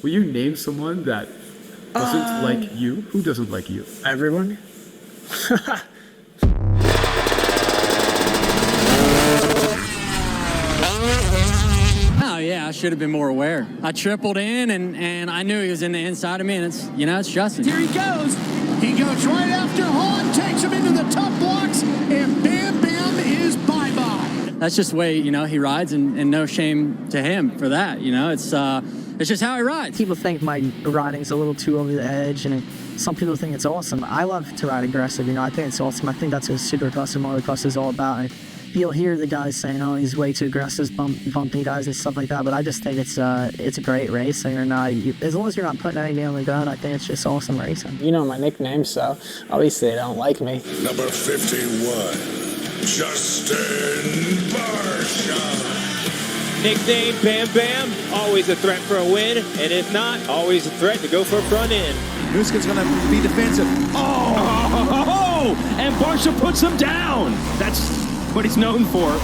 Will you name someone that doesn't like you? Who doesn't like you? Everyone. Oh yeah, I should have been more aware. I tripled in and I knew he was in the inside of me, and it's Justin. Here he goes. He goes right after Hahn, takes him into the tough blocks, and Bam Bam is bye-bye. That's just the way, he rides, and no shame to him for that. It's just how he rides. People think my riding's a little too over the edge, and some people think it's awesome. I love to ride aggressive, I think it's awesome. I think that's what Supercross and Motocross is all about. And you'll hear the guys saying, oh, he's way too aggressive, bumping guys and stuff like that, but I just think it's a great race, and as long as you're not putting anything on the gun, I think it's just awesome racing. You know my nickname, so obviously they don't like me. Number 51, Justin Barcia. Nickname Bam Bam, always a threat for a win, and if not, always a threat to go for a front end. Muska's going to be defensive. And Barcia puts him down. That's what he's known for.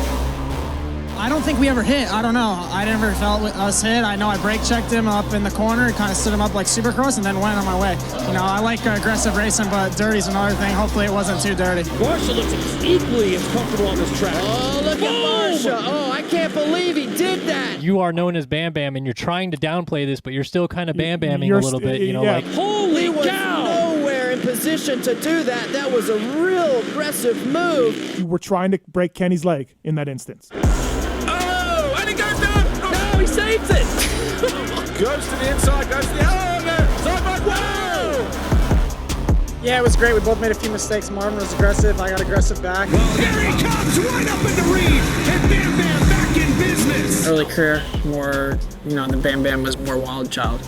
I don't think we ever hit. I don't know. I never felt us hit. I know I brake checked him up in the corner and kind of stood him up like Supercross and then went on my way. I like aggressive racing, but dirty's another thing. Hopefully it wasn't too dirty. Barcia looks equally as comfortable on this track. Oh, look at Barcia. Oh, I can't believe he did that. You are known as Bam Bam, and you're trying to downplay this, but you're still kind of Bam Bamming a little bit, like. Holy cow! Nowhere in position to do that. That was a real aggressive move. You were trying to break Kenny's leg in that instance. Oh, and he goes down. No, he saves it. Goes to the inside, goes to the side. Whoa! Yeah, it was great. We both made a few mistakes. Marvin was aggressive. I got aggressive back. Well, here he comes right up in the read, and Bam Bam back in business. Early career, more, the Bam Bam was more wild child.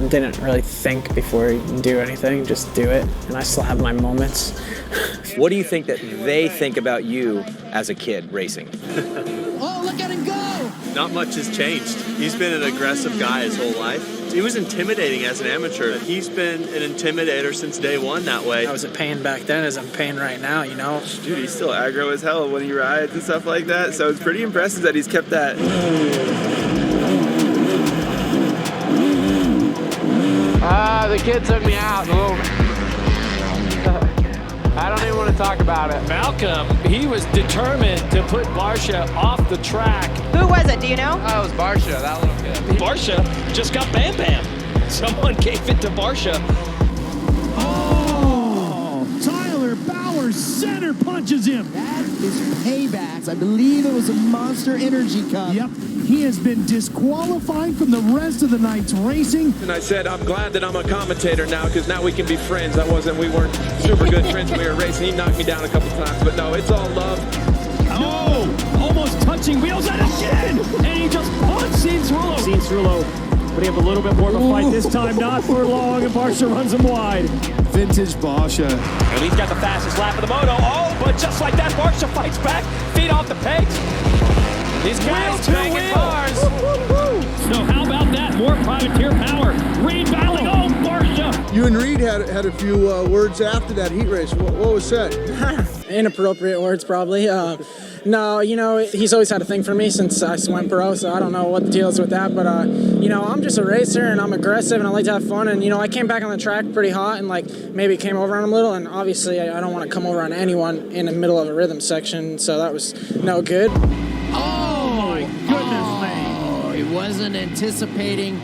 Didn't really think before you do anything, just do it. And I still have my moments. What do you think that they think about you as a kid racing? Oh, look at him go! Not much has changed. He's been an aggressive guy his whole life. He was intimidating as an amateur. He's been an intimidator since day one that way. I was a pain back then as I'm pain right now, Dude, he's still aggro as hell when he rides and stuff like that. So it's pretty impressive that he's kept that. The kid took me out. I don't even want to talk about it. Malcolm, he was determined to put Barcia off the track. Who was it? Do you know? Oh, it was Barcia, that little kid. Barcia just got Bam Bam. Someone gave it to Barcia. Tyler Bowers center punches him. That is payback. I believe it was a Monster Energy Cup. Yep. He has been disqualified from the rest of the night's racing. And I said, I'm glad that I'm a commentator now, because now we can be friends. We weren't super good friends when we were racing. He knocked me down a couple times, but no, it's all love. Oh, almost touching wheels and again, and he just punts Cianciarulo. Cianciarulo would have a little bit more of a fight this time, not for long, and Barcia runs him wide. Vintage Barcia. And he's got the fastest lap of the moto. Oh, but just like that, Barcia fights back, feet off the pegs. These guys banging bars. So how about that? More privateer power. Reed battling. Oh, Barcia. You and Reed had a few words after that heat race. What was said? Inappropriate words, probably. No, he's always had a thing for me since I went pro, so I don't know what the deal is with that. But, I'm just a racer, and I'm aggressive, and I like to have fun. And, I came back on the track pretty hot and, maybe came over on him a little. And obviously, I don't want to come over on anyone in the middle of a rhythm section, so that was no good. He wasn't anticipating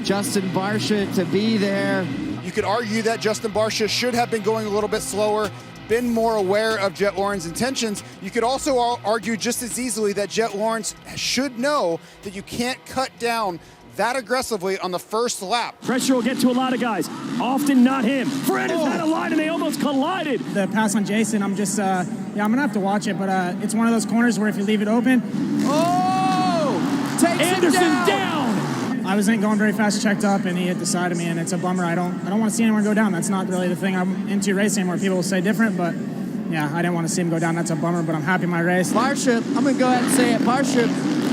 Justin Barcia to be there. You could argue that Justin Barcia should have been going a little bit slower, been more aware of Jet Lawrence's intentions. You could also argue just as easily that Jet Lawrence should know that you can't cut down that aggressively on the first lap. Pressure will get to a lot of guys, often not him. Fred is out of line and they almost collided. The pass on Jason, I'm just, I'm going to have to watch it, but it's one of those corners where if you leave it open, takes Anderson him down. I wasn't going very fast, checked up, and he hit the side of me, and it's a bummer. I don't want to see anyone go down. That's not really the thing I'm into racing where people will say different, but yeah, I didn't want to see him go down. That's a bummer, but I'm happy my race. Barcia, I'm going to go ahead and say it. Barcia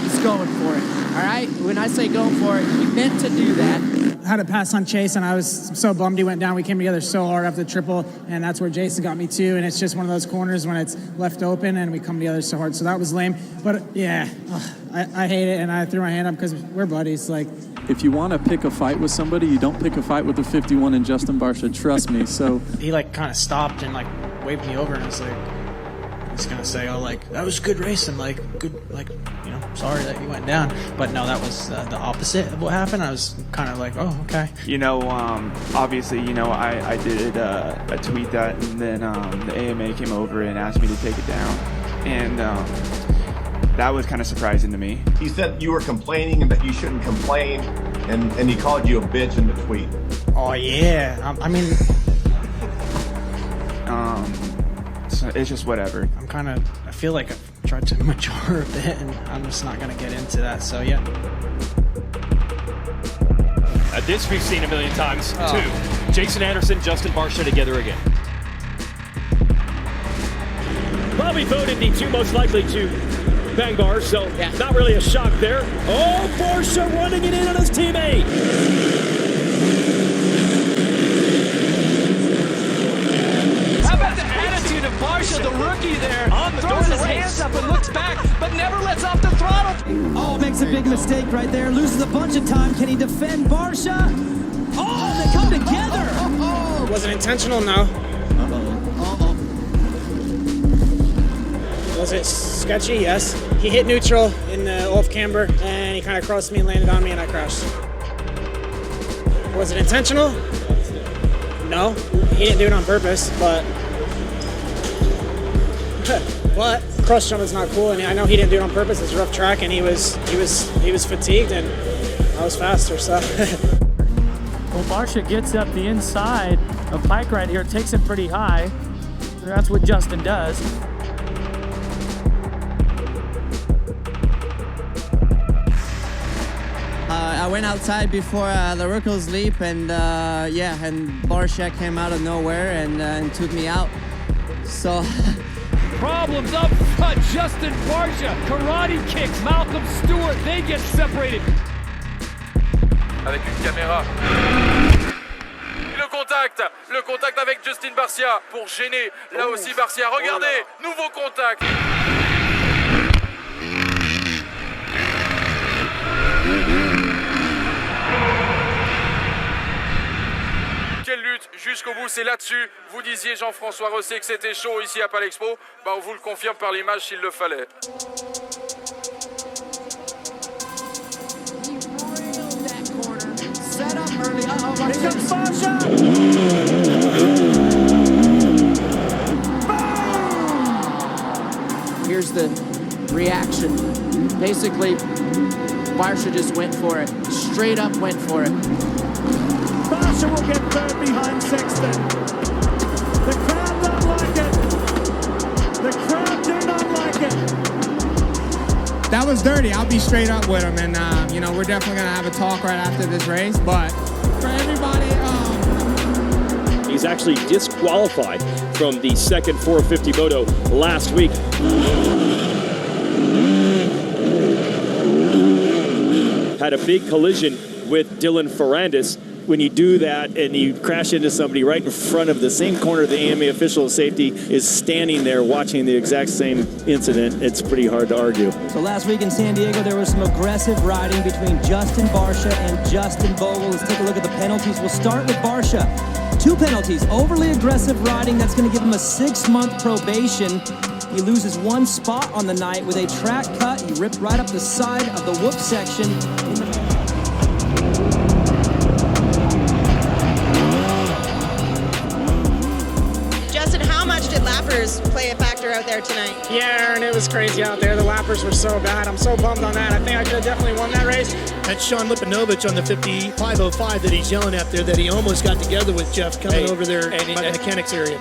is was going for it. All right? When I say going for it, he meant to do that. Had a pass on Chase, and I was so bummed he went down. We came together so hard after the triple, and that's where Jason got me too. And it's just one of those corners when it's left open, and we come together so hard. So that was lame. But yeah, I hate it, and I threw my hand up because we're buddies. Like, if you want to pick a fight with somebody, you don't pick a fight with the 51 and Justin Barcia. Trust me. So he like kind of stopped and like waved me over, and was like, he's gonna say, "Oh, like that was good racing, like good, like you know, sorry that you went down." But no, that was the opposite of what happened. I was kind of like, "Oh, okay." You know, obviously, you know, I did a tweet that, and then the AMA came over and asked me to take it down, and that was kind of surprising to me. He said you were complaining and that you shouldn't complain, and he called you a bitch in the tweet. Oh yeah, I mean, so it's just whatever. I feel like I've tried to mature a bit, and I'm just not gonna get into that. So yeah. This we've seen a million times too. Jason Anderson, Justin Barcia together again. Bobby voted the two most likely to bang bars, so not really a shock there. Oh, Barcia running it in on his teammate. How about the attitude of Barcia, the rookie there? Throws his hands up and looks back, but never lets off the throttle. Oh, makes a big mistake right there. Loses a bunch of time. Can he defend Barcia? Oh, they come together. Was it intentional? No. Was it sketchy? Yes. He hit neutral in the off camber, and he kind of crossed me and landed on me, and I crashed. Was it intentional? No. He didn't do it on purpose, but cross jump is not cool, and I know he didn't do it on purpose. It's a rough track, and he was fatigued, and I was faster, so. Well, Barcia gets up the inside of Pike right here, takes him pretty high. That's what Justin does. I went outside before the Ruckels leap, and and Barcia came out of nowhere and took me out. So. Problems up front. Justin Barcia, karate kicks. Malcolm Stewart, they get separated. Avec une caméra. Le contact avec Justin Barcia pour gêner. Là aussi Barcia, regardez, nouveau contact. Quelle lutte jusqu'au bout, c'est là-dessus. Vous disiez Jean-François Rosset que c'était chaud ici à Palexpo. Bah on vous le confirme par l'image s'il le fallait. Set up early. Here comes Barcia. Here's the reaction. Basically, Barcia just went for it. Straight up went for it. Barcia will get third behind Sexton. The crowd don't like it. The crowd do not like it. That was dirty. I'll be straight up with him, and you know, we're definitely gonna have a talk right after this race. But for everybody, he's actually disqualified from the second 450 moto last week. Had a big collision with Dylan Ferrandis. When you do that and you crash into somebody right in front of the same corner, the AMA official of safety is standing there watching the exact same incident. It's pretty hard to argue. So last week in San Diego, there was some aggressive riding between Justin Barcia and Justin Bogle. Let's take a look at the penalties. We'll start with Barcia. 2 penalties. Overly aggressive riding. That's going to give him a 6-month probation. He loses 1 spot on the night with a track cut. He ripped right up the side of the whoop section. Justin, how much did lappers play a factor out there tonight? Yeah, and it was crazy out there. The lappers were so bad. I'm so bummed on that. I think I could have definitely won that race. That's Sean Lipinovich on the 5505 that he's yelling at there, that he almost got together with Jeff coming over there by the mechanics area.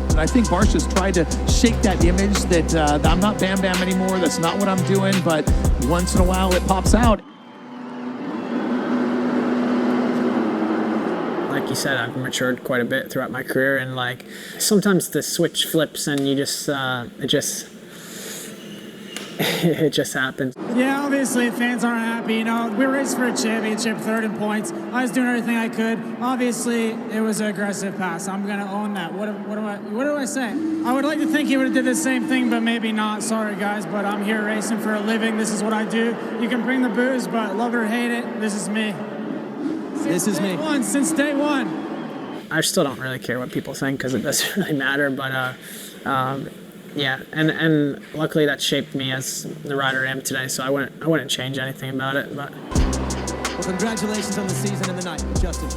And I think Barcia's tried to shake that image that I'm not Bam Bam anymore. That's not what I'm doing. But once in a while, it pops out. Like you said, I've matured quite a bit throughout my career, and like sometimes the switch flips and you just it just happened. Yeah, obviously fans aren't happy. You know, we raced for a championship, third in points. I was doing everything I could. Obviously, it was an aggressive pass. I'm gonna own that. What do I say? I would like to think he would have did the same thing, but maybe not. Sorry, guys, but I'm here racing for a living. This is what I do. You can bring the booze, but love it or hate it, this is me. Since day one. I still don't really care what people think because it doesn't really matter, but yeah, and luckily that shaped me as the rider I am today, so I wouldn't change anything about it. But well, congratulations on the season and the night, Justin.